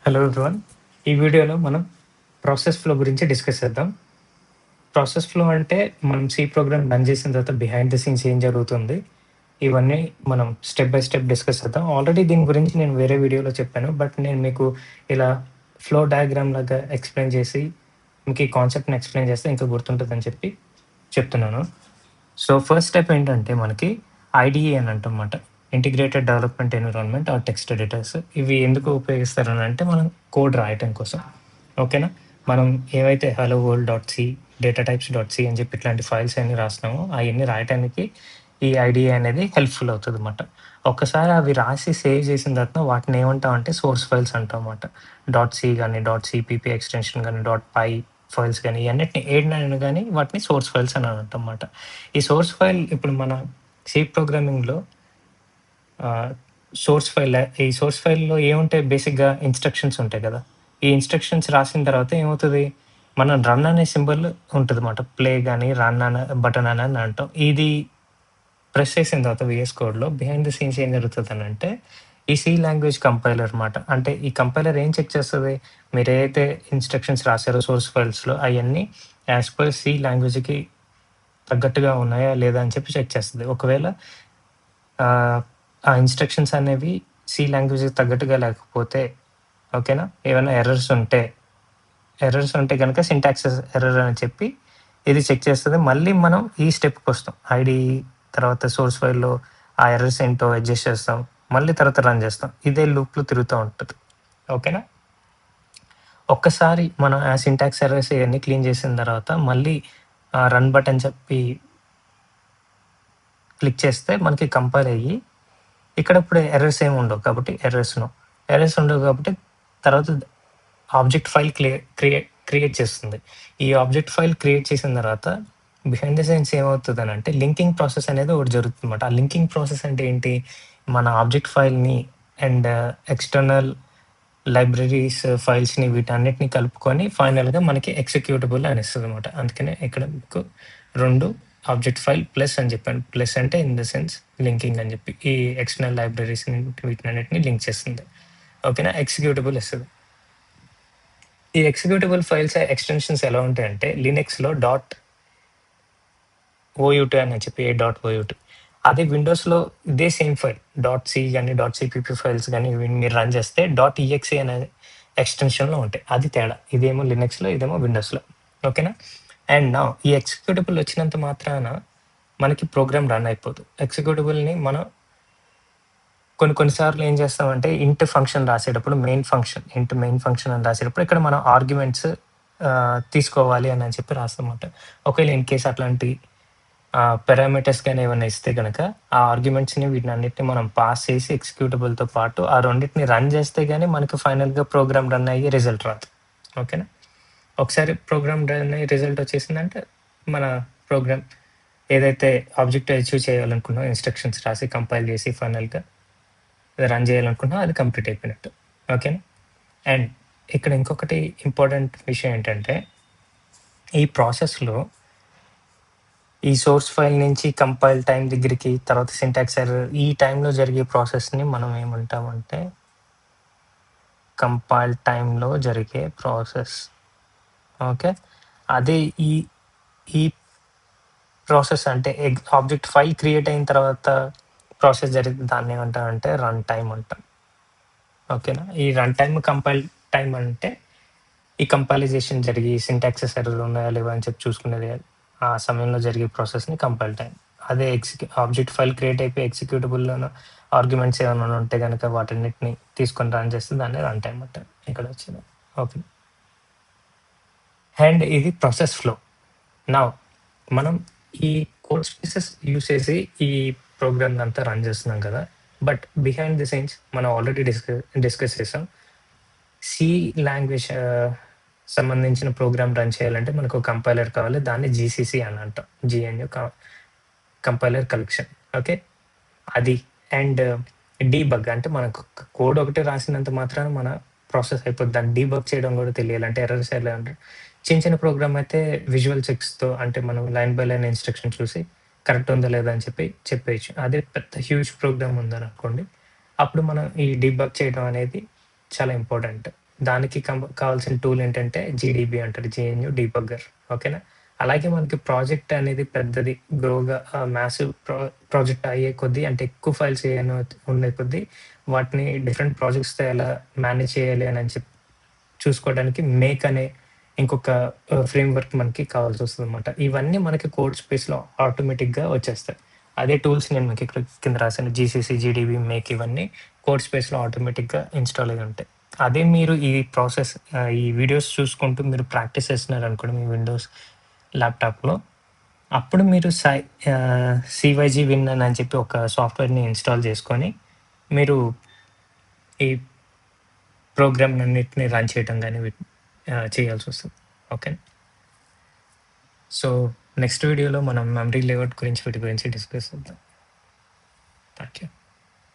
Hello everyone. ఈ వీడియోలో మనం ప్రాసెస్ ఫ్లో గురించి డిస్కస్ చేద్దాం. ప్రాసెస్ ఫ్లో అంటే మనం సి ప్రోగ్రామ్ రన్ చేసిన తర్వాత బిహైండ్ ద సీన్స్ ఏం జరుగుతుంది? ఇవన్నీ మనం స్టెప్ బై స్టెప్ డిస్కస్ చేద్దాం. ఆల్రెడీ దీని గురించి నేను వేరే వీడియోలో చెప్పాను. బట్ నేను మీకు ఇలా ఫ్లో డయాగ్రామ్ లాగా ఎక్స్‌ప్లెయిన్ చేసి, మీకు ఈ కాన్సెప్ట్‌ని ఎక్స్‌ప్లెయిన్ చేస్తే ఇంకా గుర్తుంటదని చెప్పి చెప్తున్నాను. సో, ఫస్ట్ స్టెప్ ఏంటంటే మనకి ఐడీఈ అని అంటమాట. Integrated development environment or text editors. ఇవి ఎందుకు ఉపయోగిస్తారనంటే మనం కోడ్ రాయటం కోసం. ఓకేనా? మనం ఏవైతే hello world dot C, data types dot C అని చెప్పి ఇట్లాంటి ఫైల్స్ అన్నీ రాస్తున్నామో అయన్నీ రాయటానికి ఈ ఐడీఈ అనేది హెల్ప్‌ఫుల్ అవుతదనమాట. ఒక్కసారి అవి రాసి సేవ్ చేసిన తర్వాత వాటిని ఏమంటామంటే సోర్స్ ఫైల్స్ అంటామమాట. డాట్ సి గాని, డాట్ సిపిపి ఎక్స్‌టెన్షన్ గాని, డాట్ పై ఫైల్స్ గాని ఇయన్నిటిని ఏడినైనా గాని వాటిని సోర్స్ ఫైల్స్ అని అంటామమాట. ఈ సోర్స్ ఫైల్ ఇప్పుడు మన సి ప్రోగ్రామింగ్‌లో ఆహ్, ఈ సోర్స్ ఫైల్‌లో ఏముంటాయి బేసిక్‌గా ఇన్‌స్ట్రక్షన్స్ ఉంటాయి కదా! ఈ ఇన్‌స్ట్రక్షన్స్ రాసిన తర్వాత ఏమవుతది, మనం రన్ అనే సింబల్ ఉంటదన్నమాట. ప్లే గాని, రన్ అనే బటన్ అని అంటాం. ఇది ప్రెస్ చేసిన తర్వాత వీఎస్ కోడ్‌లో బిహైండ్ ద సీన్స్ ఏం జరుగుతదనంటే, ఈ సి లాంగ్వేజ్ కంపైలర్ మాట. అంటే ఈ కంపైలర్ ఏం చెక్ చేస్తది, మీరేదైతే ఇన్‌స్ట్రక్షన్స్ రాసారో సోర్స్ ఫైల్స్‌లో అయన్నీ యాస్ పర్ సి లాంగ్వేజ్‌కి తగ్గట్టుగా ఉన్నాయా లేదా అని చెప్పి చెక్ చేస్తది. ఒకవేళ ఆహ్, ఆ ఇన్‌స్ట్రక్షన్స్ అనేవి సి లాంగ్వేజ్‌కి తగ్గట్టుగా లేకపోతే ఓకేనా? ఏవైనా ఎర్రర్స్ ఉంటే గనక సింటాక్స్ ఎర్రర్ అని చెప్పి ఇది చెక్ చేస్తది. మళ్ళీ మనం ఈ స్టెప్‌కొస్తాం. ఐడీ తర్వాత సోర్స్ ఫైల్‌లో ఆ ఎర్రర్స్ ఏంటో అడ్జస్ట్ చేస్తాం. మళ్ళీ తర్వాత రన్ చేస్తాం. ఇదే లూప్‌లో తిరుగుతా ఉంటది. ఓకేనా? ఒక్కసారి మనం ఆ సింటాక్స్ ఎర్రర్స్ ఇయన్నీ క్లీన్ చేసిన తర్వాత మళ్ళీ రన్ బటన్ చెప్పి క్లిక్ చేస్తే మనకి కంపైల్ అయ్యి ఇక్కడ ఇప్పుడు ఎర్రర్స్ ఏమి ఉండవు కాబట్టి ఎర్రర్స్ ఉండవు కాబట్టి తర్వాత ఆబ్జెక్ట్ ఫైల్ క్రియేట్ చేస్తుంది. ఈ ఆబ్జెక్ట్ ఫైల్ క్రియేట్ చేసిన తర్వాత బిహైండ్ ద సీన్స్ ఏమవుతదనంటే లింకింగ్ ప్రాసెస్ అనేది ఒకటి జరుగుతుందన్నమాట. ఆ లింకింగ్ ప్రాసెస్ అంటే ఏంటి? మన ఆబ్జెక్ట్ ఫైల్‌ని అండ్ ఎక్స్‌టర్నల్ లైబ్రరీస్ ఫైల్స్‌ని వీటన్నిటిని కలుపుకొని ఫైనల్‌గా మనకి ఎగ్జిక్యూటబుల్ అని ఇస్తదనమాట. అందుకనే ఇక్కడ మీకు 2 ఆబ్జెక్ట్ ఫైల్ ప్లస్ అని చెప్పాను. ప్లస్ అంటే ఇన్ ద సెన్స్ లింకింగ్ అని చెప్పి. ఈ ఎక్స్టర్నల్ లైబ్రరీస్‌ని వీటినన్నిటిని లింక్ చేస్తుంది. ఓకేనా? ఎగ్జిక్యూటబుల్ ఇస్తది. ఈ ఎగ్జిక్యూటబుల్ ఫైల్స్ ఎక్స్‌టెన్షన్స్ ఎలా ఉంటాయంటే లినక్స్‌లో డాట్ ఓయూటీ అని చెప్పి డాట్ ఓయూటీ. అదే విండోస్‌లో ఇదే సేమ్ ఫైల్ డాట్ సి గాని, డాట్ సిపిపి ఫైల్స్ గాని ఇవి మీరు రన్ చేస్తే డాట్ ఈఎక్స్ఈ అనే ఎక్స్‌టెన్షన్‌లో ఉంటాయి. అది తేడా. ఇదేమో లినక్స్‌లో, ఇదేమో విండోస్‌లో. ఓకేనా? అండ్ నౌ ఈ ఎగ్జిక్యూటబుల్ వచ్చినంత మాత్రాన మనకి ప్రోగ్రామ్ రన్ అయిపోదు. ఎగ్జిక్యూటబుల్‌ని మనం కొన్ని సార్లు ఏం చేస్తామంటే ఇంట్ ఫంక్షన్ రాసేటప్పుడు ఇంట్ మెయిన్ ఫంక్షన్ అని రాసేటప్పుడు ఇక్కడ మనం ఆర్గ్యుమెంట్స్ తీసుకోవాలి అని చెప్పి రాస్తామన్నమాట. ఒకవేళ ఇన్ కేస్ అట్లాంటి పారామీటర్స్ గాని ఏమన్నా ఇస్తే గనక ఆ ఆర్గ్యుమెంట్స్‌ని వీటినన్నిటిని మనం పాస్ చేసి ఎగ్జిక్యూటబుల్‌తో పాటు ఆ రెండిటిని రన్ చేస్తే గాని మనకు ఫైనల్‌గా ప్రోగ్రామ్ రన్ అయ్యి రిజల్ట్ రాదు. ఓకేనా? ఒకసారి ప్రోగ్రామ్ రన్ అయ్యి రిజల్ట్ వచ్చేసిందంటే మన ప్రోగ్రామ్ ఏదైతే ఆబ్జెక్ట్ అచీవ్ చేయాలనుకున్నామో ఇన్‌స్ట్రక్షన్స్ రాసి కంపైల్ చేసి ఫైనల్‌గా రన్ చేయాలనుకున్నా అది కంప్లీట్ అయిపోయినట్టు. ఓకేనా? అండ్ ఇక్కడ ఇంకొకటి ఇంపార్టెంట్ విషయం ఏంటంటే, ఈ ప్రాసెస్‌లో ఈ సోర్స్ ఫైల్ నుంచి కంపైల్ టైమ్ దగ్గరికి, తర్వాత సింటాక్స్ ఎర్రర్ ఈ టైంలో జరిగే ప్రాసెస్‌ని మనం ఏమంటామంటే, కంపైల్ టైమ్‌లో జరిగే ప్రాసెస్. ఓకే. అదే ఈ ఈ ప్రాసెస్ అంటే ఆబ్జెక్ట్ ఫైల్ క్రియేట్ అయిన తర్వాత ప్రాసెస్ జరిగితే దాన్నేమంటామంటే రన్ టైమ్ అంటాం. ఓకేనా? ఈ రన్ టైమ్, కంపైల్ టైమ్ అంటే ఈ కంపైలైజేషన్ జరిగి సింటాక్సెస్ ఎర్రర్ ఉన్నాయా లేవా అని చెప్పి చూసుకునేది ఆ సమయంలో జరిగే ప్రాసెస్‌ని కంపైల్ టైమ్. అదే ఆబ్జెక్ట్ ఫైల్ క్రియేట్ అయిపోయి ఎగ్జిక్యూటబుల్‌లోను ఆర్గ్యుమెంట్స్ ఏమైనా ఉంటే గనక వాటన్నిటిని తీసుకొని రన్ చేస్తే దాన్ని రన్ టైమ్ అంటారు. ఇక్కడ వచ్చింది. ఓకే. అండ్ ఇది ప్రాసెస్ ఫ్లో. నౌ మనం ఈ కోడ్ స్పేసెస్ యూజ్ చేసి ఈ ప్రోగ్రామ్ అంతా రన్ చేస్తున్నాం కదా! బట్ బిహైండ్ ది సీన్స్ మనం ఆల్రెడీ డిస్కస్ చేసాం. సి లాంగ్వేజ్ సంబంధించిన ప్రోగ్రామ్ రన్ చేయాలంటే మనకు కంపైలర్ కావాలి. దాన్ని జీసీసీ అని అంటాం. జీఎన్యు కంపైలర్ కలెక్షన్. ఓకే. అది అండ్ డీబగ్ అంటే మనకు కోడ్ ఒకటే రాసినంత మాత్రాన మన ప్రాసెస్ అయిపోద్ది. దాన్ని డీబగ్ చేయడం కూడా తెలియాలి. అంటే ఎర్రర్స్ ఎలా అంటే చిన్న ప్రోగ్రామ్ అయితే విజువల్ చెక్స్‌తో అంటే మనం లైన్ బై లైన్ ఇన్‌స్ట్రక్షన్ చూసి కరెక్ట్ ఉందా లేదా అని చెప్పి చెప్పేయొచ్చు. అదే పెద్ద హ్యూజ్ ప్రోగ్రామ్ ఉందననుకోండి. అప్పుడు మనం ఈ డీబగ్ చేయడం అనేది చాలా ఇంపార్టెంట్. దానికి కావాల్సిన టూల్ ఏంటంటే జీడీబీ అంటారు. JNU debugger. ఓకేనా? అలాగే మనకి ప్రాజెక్ట్ అనేది పెద్దది గ్రోగా మ్యాసివ్ ప్రాజెక్ట్ అయ్యే కొద్దీ అంటే ఎక్కువ ఫైల్స్ ఉండే కొద్దీ వాటిని డిఫరెంట్ ప్రాజెక్ట్స్‌తో ఎలా మేనేజ్ చేయాలి అని చెప్పి చూసుకోవడానికి మేక్ అనే ఇంకొక ఫ్రేమ్‌వర్క్ మనకి కావాల్సొస్తదనమాట. ఇవన్నీ మనకి కోడ్ స్పేస్‌లో ఆటోమేటిక్‌గా వచ్చేస్తాయి. అదే టూల్స్ నేను మీకు ఇక్కడ కింద రాసాను. జీసీసీ, జీడీబీ, మేక్ ఇవన్నీ కోడ్ స్పేస్‌లో ఆటోమేటిక్‌గా ఇన్‌స్టాల్ అయ్యి ఉంటాయి. అదే మీరు ఈ ప్రాసెస్ ఈ వీడియోస్ చూసుకుంటూ మీరు ప్రాక్టీస్ చేస్తున్నారనుకోండి మీ విండోస్ ల్యాప్‌టాప్‌లో, అప్పుడు మీరు సీవైజీ విన్ అని చెప్పి ఒక సాఫ్ట్‌వేర్‌ని ఇన్‌స్టాల్ చేసుకొని, మీరు ఈ ప్రోగ్రామ్‌లన్నిటిని రన్ చేయటం గాని చేయాల్సొస్తది. ఓకే. సో, నెక్స్ట్ వీడియోలో మనం మెమరీ లేఅవుట్ గురించి వీటి గురించి డిస్కస్ చేద్దాం. Thank you.